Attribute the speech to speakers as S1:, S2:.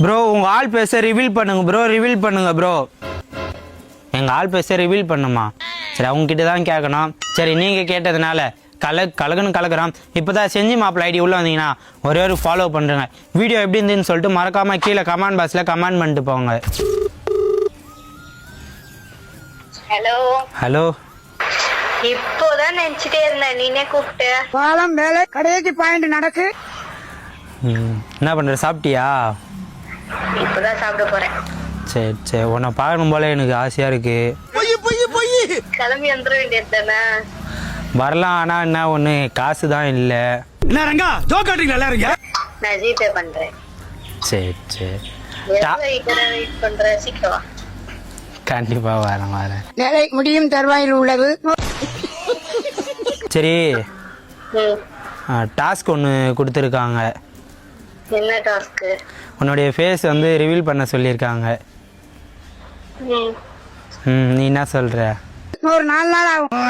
S1: Bro உங்கள் ஆள் பேச ரிவீல் பண்ணுங்க ப்ரோ, ரிவீல் பண்ணுங்க ப்ரோ. எங்கள் ஆள் பேச ரிவீல் பண்ணுமா? சரி அவங்ககிட்ட தான் கேட்கணும். சரி நீங்கள் கேட்டதுனால கலக்குன்னு கலக்குறோம். இப்போ தான் செஞ்சு மாப்பிள்ள ஐடி உள்ளே வந்தீங்கன்னா ஒரே ஒரு ஃபாலோ பண்ணுறேங்க. வீடியோ எப்படி இருந்துன்னு சொல்லிட்டு மறக்காமல் கீழே கமெண்ட் பாக்ஸில் கமெண்ட் பண்ணிட்டு போங்க.
S2: Hello
S1: hello.
S2: இப்போதான் நினைச்சிட்டே இருந்தேன், நீனே கூப்பிட்டு.
S3: பாலம் வேலை கடைசி பாயிண்ட் நடக்கு.
S1: என்ன பண்ணுற, சாப்பிட்டியா?
S2: இப்போதான் சாப்பிட போறேன்.
S1: சரி சரி, உன்னை பார்க்கணும் போல எனக்கு ஆசையாக இருக்குது.
S2: கிளம்பி வந்துட வேண்டியது தானே?
S1: வரலாம், ஆனால் என்ன ஒன்று காசு தான் இல்லை.
S2: நான் ஜிபே பண்றேன்.
S1: சரி சரி,
S2: வெயிட் பண்றேன், சீக்கிரம் வா.
S1: கண்டிப்பாக வரேன்.
S3: வேலை முடியும் தருவாயில் உள்ளது.
S1: சரி,
S2: ம்.
S1: டாஸ்க் ஒன்று கொடுத்துருக்காங்க.
S2: என்ன டாஸ்க்கு?
S1: உன்னுடைய ஃபேஸ் வந்து ரிவீல் பண்ண சொல்லியிருக்காங்க.
S2: ம்.
S1: நீ என்ன சொல்கிற?
S3: ஒரு 4 நாள் ஆகும்.